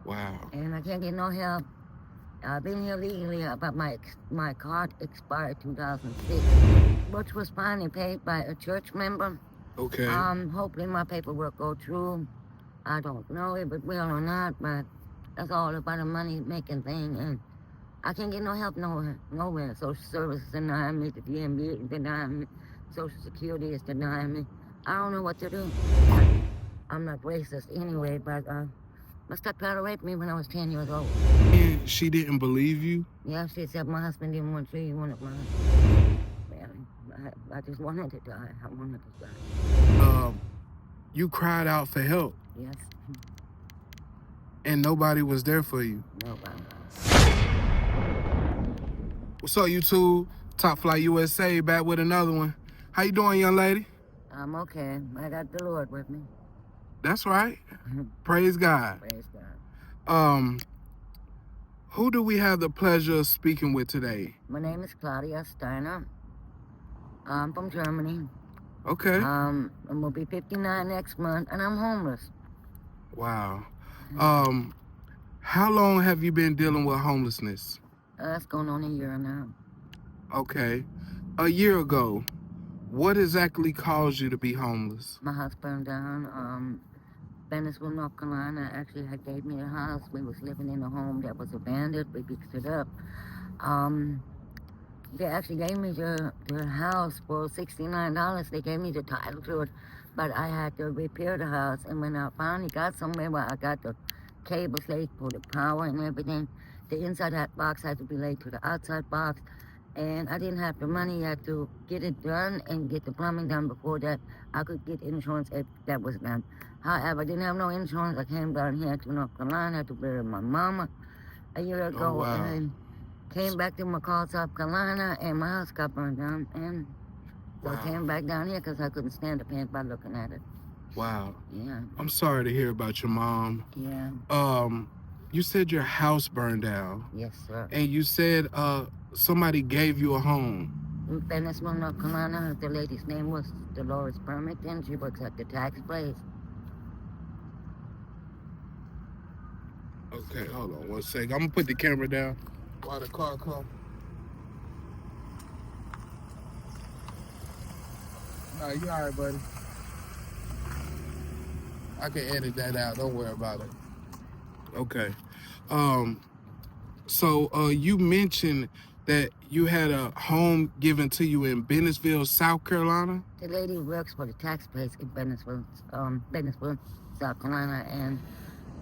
Wow. And I can't get no help. I've been here legally, but my card expired 2006, which was finally paid by a church member. Okay. Hopefully my paperwork go through. I don't know if it will or not, but that's all about a money-making thing, and I can't get no help nowhere. Social services denying me, the DMV is denying me, Social Security is denying me. I don't know what to do. I'm not racist anyway, but my stepdaughter raped me when I was 10 years old. And she didn't believe you? Yeah, she said my husband didn't want you, he wanted mine. Man, I just wanted to die. I wanted to die. You cried out for help. Yes. And nobody was there for you. Nobody. What's up, YouTube? Top Flight USA back with another one. How you doing, young lady? I'm okay. I got the Lord with me. That's right. Praise God. Praise God. Who do we have the pleasure of speaking with today? My name is Claudia Steiner. I'm from Germany. Okay. I'm gonna be 59 next month, and I'm homeless. Wow. How long have you been dealing with homelessness? That's going on a year now. Okay. A year ago, what exactly caused you to be homeless? My house burned down. Fayetteville, North Carolina actually had gave me a house. We was living in a home that was abandoned. We fixed it up. They actually gave me the house for $69. They gave me the title to it, but I had to repair the house. And when I finally got somewhere where I got the cables laid for the power and everything, the inside that box had to be laid to the outside box. And I didn't have the money yet to get it done and get the plumbing done before that I could get insurance if that was done. However, I didn't have no insurance. I came down here to North Carolina to bury my mama a year ago. Oh, wow. And came back to McCall, South Carolina, and my house got burned down. And so I came back down here because I couldn't stand the pain by looking at it. Wow. Yeah. I'm sorry to hear about your mom. Yeah. You said your house burned down. Yes, sir. And you said somebody gave you a home. In Fayetteville, North Carolina, the lady's name was Dolores Permington. She works at the tax place. Okay, hold on one second. I'm gonna put the camera down while the car comes. Nah, you all right, buddy. I can edit that out. Don't worry about it. Okay. So you mentioned that you had a home given to you in Bennettsville, South Carolina? The lady works for the tax place in Bennettsville, South Carolina, and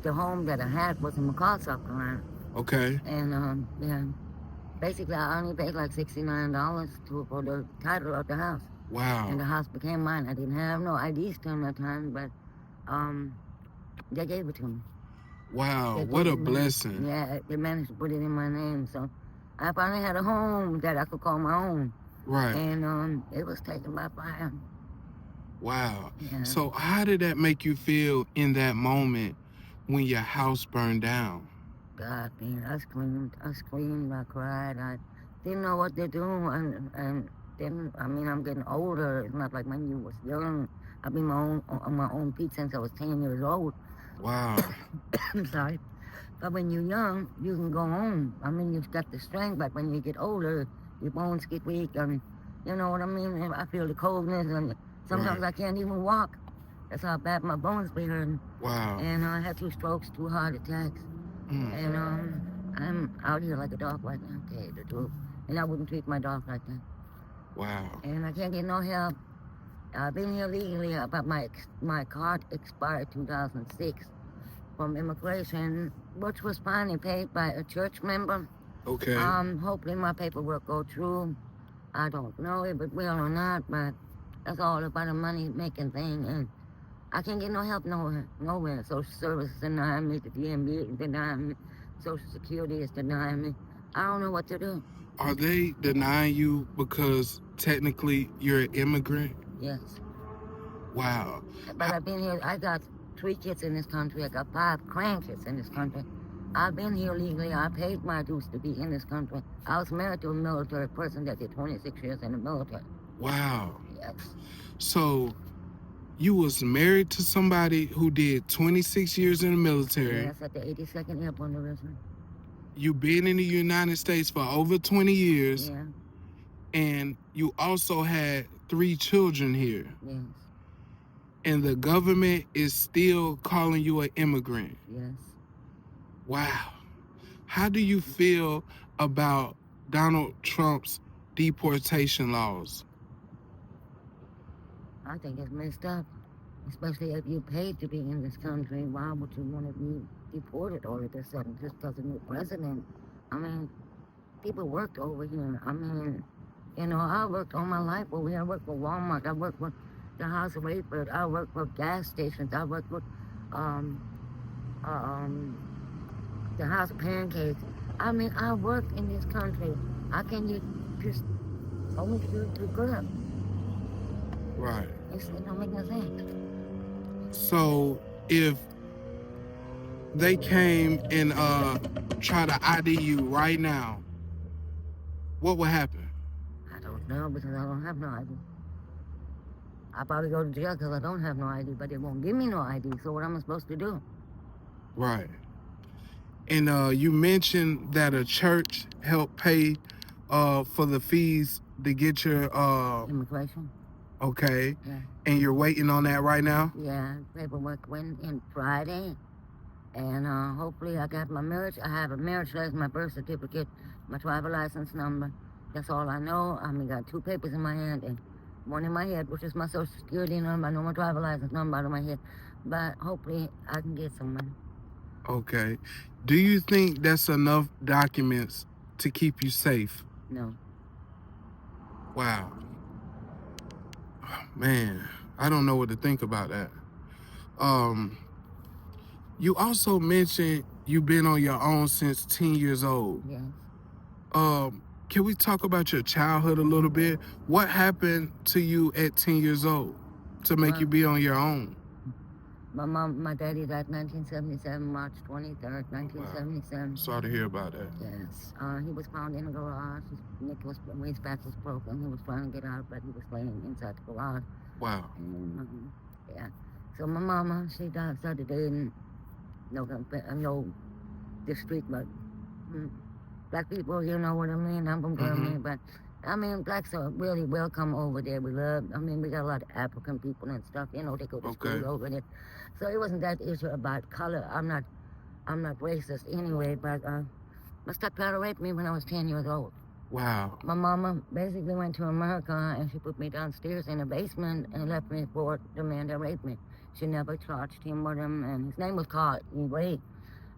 the home that I had was in McCall, South Carolina. Okay. And yeah, basically I only paid like $69 for the title of the house. Wow. And the house became mine. I didn't have no IDs to that time, but they gave it to me. Wow, what a blessing. Yeah, they managed to put it in my name, so I finally had a home that I could call my own. Right. And it was taken by fire. Wow. Yeah. So how did that make you feel in that moment when your house burned down? God, man, I screamed, I cried, I didn't know what to do, and then, I mean, I'm getting older. It's not like when you was young. I've been on my own feet since I was 10 years old. Wow. I'm sorry. But when you're young, you can go on. I mean, you've got the strength, but when you get older, your bones get weak, and you know what I mean? I feel the coldness, and sometimes I can't even walk. That's how bad my bones be hurting. Wow. And I had 2 strokes, 2 heart attacks. And I'm out here like a dog right now, to tell you the truth. And I wouldn't treat my dog like that. Wow. And I can't get no help. I've been here legally, but my card expired 2006 from immigration, which was finally paid by a church member. Okay. Hopefully my paperwork go through. I don't know if it will or not, but that's all about a money-making thing. And I can't get no help nowhere. Social services denying me, the DMV is denying me, Social Security is denying me. I don't know what to do. Are they denying you because technically you're an immigrant? Yes. Wow. But I've been here, I got 3 kids in this country. I got 5 grandkids in this country. I've been here legally. I paid my dues to be in this country. I was married to a military person that did 26 years in the military. Wow. Yes. So You was married to somebody who did 26 years in the military. Yes, at the 82nd Airborne Division. You been in the United States for over 20 years. Yeah, And you also had 3 children here. yes, And the government is still calling you an immigrant. yes. Wow. How do you feel about Donald Trump's deportation laws? I think it's messed up. Especially if you paid to be in this country, why would you want to be deported all of a sudden just because of new president? I mean, people worked over here. I mean, you know, I worked all my life over here. I worked for Walmart. I worked for the House of Wafer. I worked for gas stations. I worked for um, the House of Pancakes. I mean, I worked in this country. How can you just only do good? Right. It don't make no sense. So if they came and try to ID you right now, what would happen? I don't know because I don't have no ID. I'll probably go to jail because I don't have no ID, but they won't give me no ID. So what am I supposed to do? Right. And you mentioned that a church helped pay for the fees to get your Immigration. Okay. Yeah. And you're waiting on that right now? Yeah, paperwork went in Friday, and hopefully I got my marriage. I have a marriage license, my birth certificate, my driver license number. That's all I know. I mean, got 2 papers in my hand and one in my head, which is my social security number. I know my driver license number out of my head, but hopefully I can get some money. Okay. Do you think that's enough documents to keep you safe? No. Wow. Man, I don't know what to think about that. You also mentioned you've been on your own since 10 years old. Yes. Can we talk about your childhood a little bit? What happened to you at 10 years old to make you be on your own? My daddy died 1977, March 23rd, 1977. Wow. Sorry to hear about that. Yes. He was found in the garage. His back was broken. He was trying to get out, but he was laying inside the garage. Wow. And, yeah. So my mama, she died Saturday in no district, but black people, you know what I mean? I'm from Germany, but I mean, blacks are really welcome over there. We got a lot of African people and stuff, you know, they go to school over there. So it wasn't that issue about color. I'm not racist anyway, but my stepdaughter raped me when I was 10 years old. Wow. My mama basically went to America and she put me downstairs in the basement and left me for the man that raped me. She never charged him with him, and his name was Carl. He raped.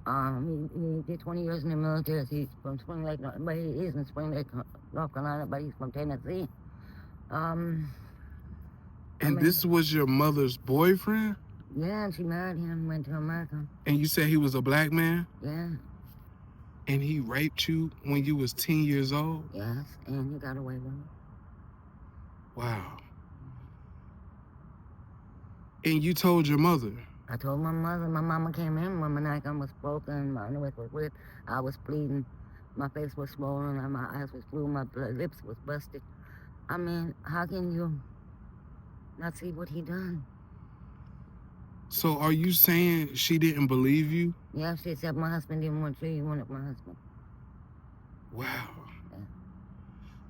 He did 20 years in the military. He's from Spring Lake, but he is in Spring Lake, North Carolina, but he's from Tennessee. This was your mother's boyfriend? Yeah, and she married him and went to America. And you said he was a black man? Yeah. And he raped you when you was 10 years old? Yes, and he got away with it. Wow. And you told your mother? I told my mother. My mama came in when my neck was broken, my nose was ripped, I was bleeding, my face was swollen, and my eyes was blue, my lips was busted. I mean, how can you not see what he done? So are you saying she didn't believe you? Yeah, she said my husband didn't want you, you wanted my husband. Wow. Yeah.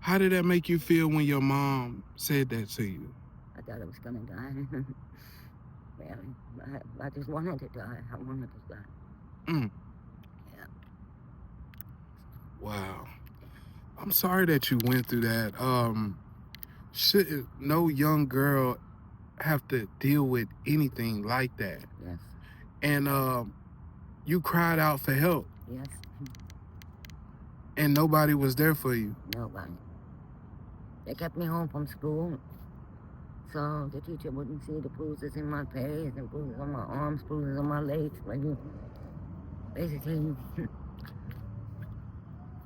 How did that make you feel when your mom said that to you? I thought I was gonna die. Really. I just wanted to die. I wanted to die. Yeah. Wow. I'm sorry that you went through that. Shouldn't no young girl have to deal with anything like that? Yes. And you cried out for help. Yes. And nobody was there for you? Nobody. They kept me home from school, so the teacher wouldn't see the bruises in my face and bruises on my arms, bruises on my legs. Like, basically,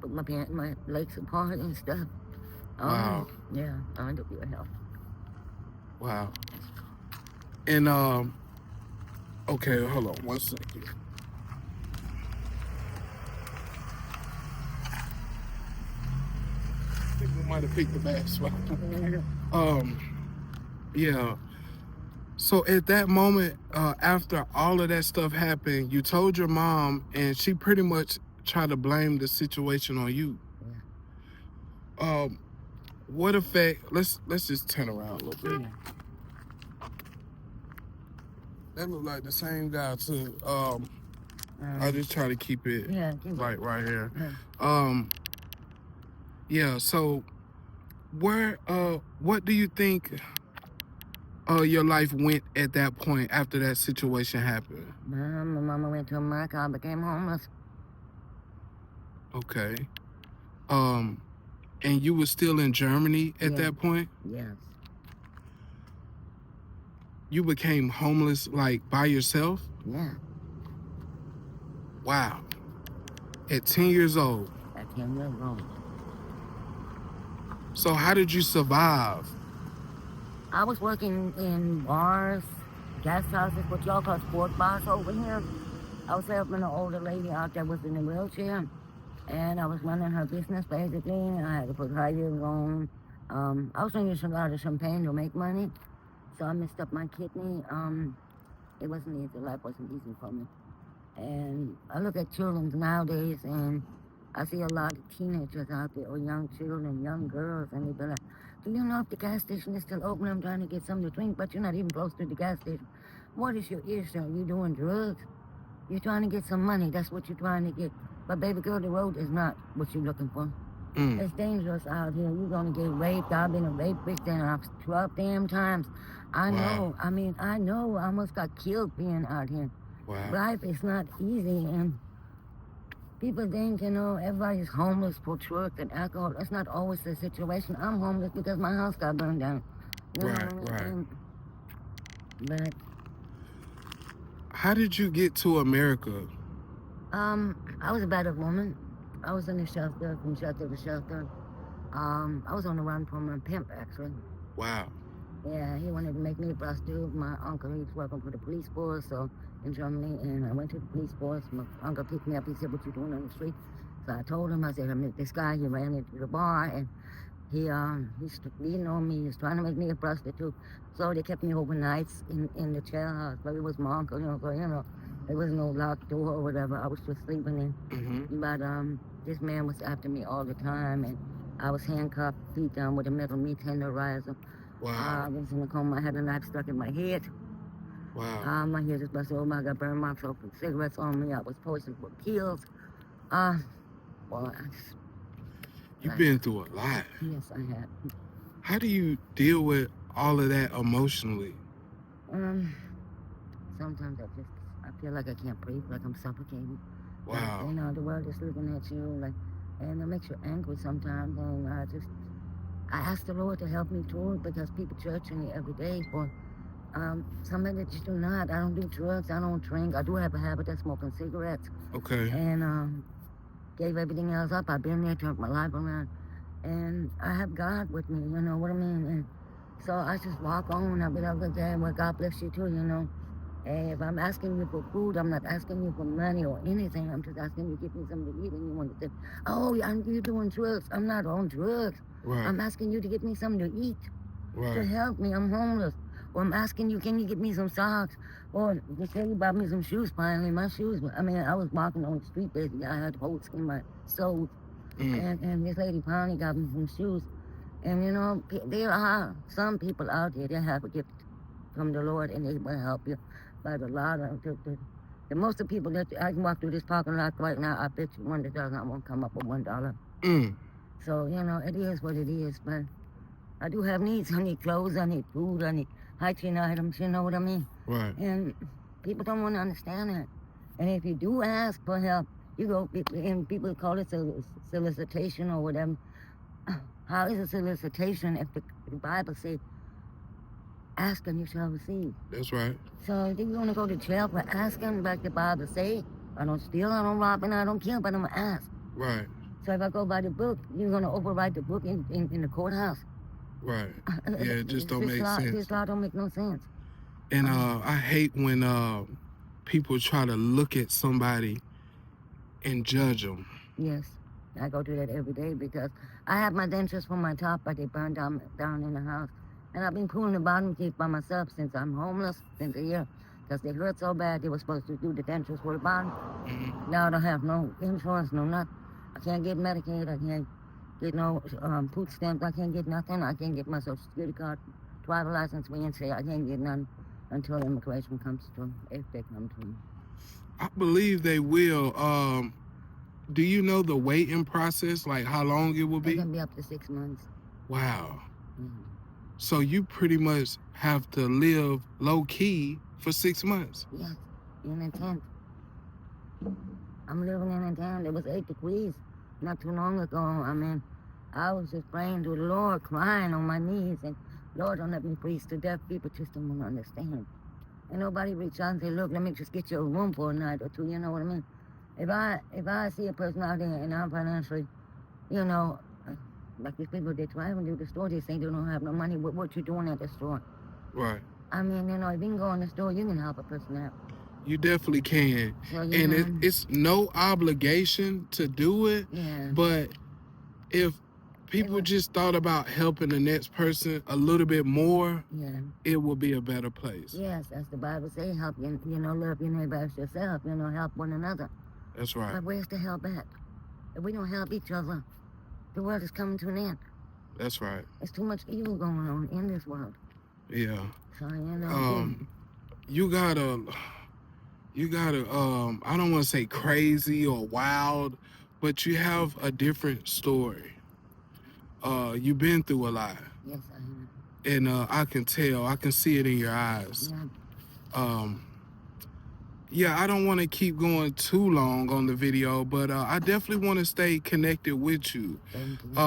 put my legs apart and stuff. Wow. Yeah, I had to be a help. Wow. And, okay, hold on 1 second. I think we might have picked the bad spot. Yeah. So at that moment, after all of that stuff happened, you told your mom, and she pretty much tried to blame the situation on you. Yeah. Um, what effect? Let's just turn around a little bit. Yeah. That look like the same guy too. I Um, just try to keep it yeah. like right here. Yeah. Yeah. So what do you think your life went at that point after that situation happened? My mama went to America. I became homeless. Okay. And you were still in Germany at Yeah. that point? Yes. You became homeless like by yourself? Yeah. Wow. At 10 years old. At 10 years old. So how did you survive? I was working in bars, gas houses, what y'all call sport bars over here. I was helping an older lady out that was in a wheelchair, and I was running her business basically. I had to put high yield on. I was drinking a lot of champagne to make money, so I messed up my kidney. It wasn't easy. Life wasn't easy for me. And I look at children nowadays, and I see a lot of teenagers out there, or young children, young girls, and they be like, do you know if the gas station is still open? I'm trying to get something to drink, but you're not even close to the gas station. What is your issue? You doing drugs? You're trying to get some money. That's what you're trying to get. But baby girl, the road is not what you're looking for. It's dangerous out here. You're going to get raped. I've been a rape victim 12 damn times. I know. I mean, I know. I almost got killed being out here. Wow. Life is not easy, and people think, everybody's homeless for drugs and alcohol. That's not always the situation. I'm homeless because my house got burned down. Right. But how did you get to America? I was a battered woman. I was in the shelter, from shelter to shelter. I was on the run from a pimp, actually. Wow. Yeah, he wanted to make me a prostitute. My uncle, he was working for the police force, so in Germany, and I went to the police force. My uncle picked me up. He said, "What you doing on the street?" So I told him, I said, "I met this guy. He ran into the bar, and he's leaning on me. He's trying to make me a prostitute." So they kept me overnights in the jailhouse. But it was my uncle, so there was no locked door or whatever. I was just sleeping in. But this man was after me all the time, and I was handcuffed, feet down with a metal meat tenderizer. Wow. I was in a coma. I had a knife stuck in my head. Wow. My head was busted open. I got burned marks from cigarettes on me. I was poisoned for pills. Well, You've been through a lot. Yes, I have. How do you deal with all of that emotionally? Sometimes I feel like I can't breathe, like I'm suffocating. Wow. Like, the world is looking at you, and it makes you angry sometimes. And I ask the Lord to help me through it, because people judge me every day for something that you do not. I don't do drugs. I don't drink. I do have a habit of smoking cigarettes. Okay. And gave everything else up. I've been there, turned my life around, and I have God with me. You know what I mean? And so I just walk on. I'll be like, okay, well, God bless you too. Hey, if I'm asking you for food, I'm not asking you for money or anything. I'm just asking you to give me something to eat. And you want to say, "Oh, you're doing drugs." I'm not on drugs. Right. I'm asking you to get me something to eat. Right. To help me. I'm homeless. Or I'm asking you, can you get me some socks? Or you say you bought me some shoes finally. My shoes, I was walking on the street basically. I had holes in my soles. And this lady finally got me some shoes. And there are some people out there that have a gift from the Lord, and they will help you. But a lot of the most of the people that I can walk through this parking lot right now, I bet you $1 I won't come up with $1. So, it is what it is. But I do have needs. I need clothes, I need food, I need hygiene items, you know what I mean? Right. And people don't want to understand that. And if you do ask for help, you go, and people call it solicitation or whatever. How is a solicitation if the Bible says, ask and you shall receive? That's right. So you're going to go to jail for asking, like the Bible say. I don't steal, I don't rob, and I don't kill, but I'm going to ask. Right. So if I go by the book, you're going to overwrite the book in the courthouse. Right. Yeah, it just don't make sense. This law don't make no sense. And I hate when people try to look at somebody and judge them. Yes, I go through that every day because I have my dentures from my top, but they burned down in the house. And I've been pulling the bottom teeth by myself since I'm homeless since a year. Because they hurt so bad, they were supposed to do the dentures for the bottom. Now I don't have no insurance, no nothing. I can't get Medicaid, I can't get no food stamps, I can't get nothing. I can't get my Social Security card, driver license, reinstated. I can't get none until immigration comes through, if they come through. I believe they will. Do you know the waiting process, like how long it will It be? can be up to 6 months. Wow. Mhm. So you pretty much have to live low key for 6 months. Yes, in a tent. I'm living in a tent. It was 8 degrees not too long ago. I mean, I was just praying to the Lord, crying on my knees, and Lord, don't let me freeze to death. People just don't want to understand. And nobody reached out and said, look, let me just get you a room for a night or two. You know what I mean? If I see a person out there and I'm financially, you know, like these people, they try to do the store, they say they don't have no money. What you doing at the store? Right. I mean, you know, if you can go in the store, you can help a person out. You definitely can. So, And it's no obligation to do it. Yeah. But if people just thought about helping the next person a little bit more, yeah, it will be a better place. Yes, as the Bible says, help you know, love your neighbor as yourself, you know, help one another. That's right. But where's the help at? If we don't help each other, the world is coming to an end. That's right. There's too much evil going on in this world. Yeah. So, you know, you gotta I don't want to say crazy or wild, but you have a different story. You've been through a lot. Yes, I have. And I can tell, I can see it in your eyes. Yeah, I don't want to keep going too long on the video, but I definitely want to stay connected with you. Thank you.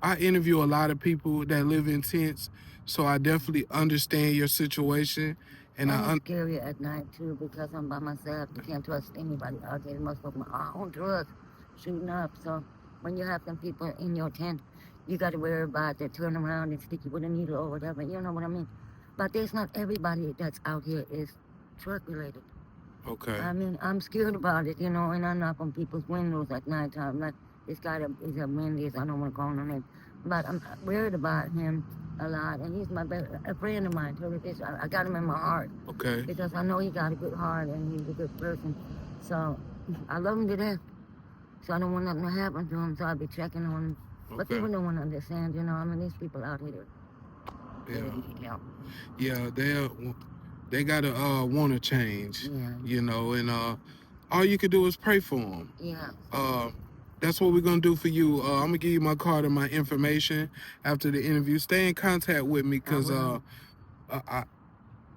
I interview a lot of people that live in tents, so I definitely understand your situation. And it's scary at night too because I'm by myself. You can't trust anybody out there. Most of them are on drugs, shooting up. So when you have some people in your tent, you got to worry about they turn around and stick you with a needle or whatever. You know what I mean? But there's not everybody that's out here is drug related. Okay. I mean, I'm scared about it, you know, and I knock on people's windows at nighttime. Like this guy that is a Wendy's, I don't want to call him name, but I'm worried about him a lot, and he's a friend of mine. I got him in my heart. Okay. Because I know he got a good heart and he's a good person. So I love him to death. So I don't want nothing to happen to him. So I'll be checking on him. Okay. But people don't want to understand, you know. I mean, these people out here. Yeah, they gotta want to change. Yeah. You know, and all you can do is pray for them. Yeah. That's what we're gonna do for you. I'm gonna give you my card and my information after the interview. Stay in contact with me because I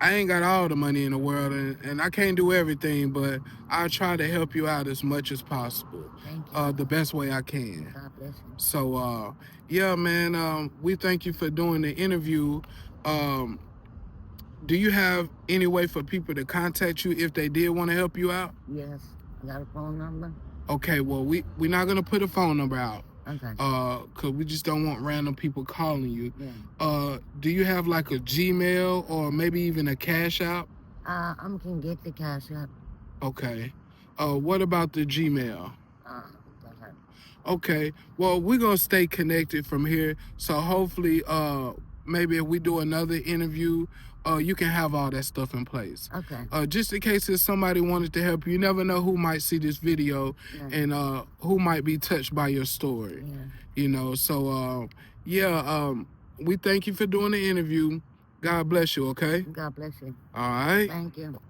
ain't got all the money in the world and I can't do everything, but I'll try to help you out as much as possible. Thank you. The best way I can. God bless you. So yeah, man, we thank you for doing the interview. Do you have any way for people to contact you if they did want to help you out? Yes. I got a phone number. Okay, well, we're not going to put a phone number out. Okay. Because we just don't want random people calling you. Yeah. Do you have like a Gmail or maybe even a Cash App? I can get the Cash App. Okay. What about the Gmail? Okay. Well, we're going to stay connected from here. So hopefully, maybe if we do another interview, you can have all that stuff in place. Okay. Just in case if somebody wanted to help you, you never know who might see this video and who might be touched by your story. Yeah. You know, so we thank you for doing the interview. God bless you, okay? God bless you. All right. Thank you.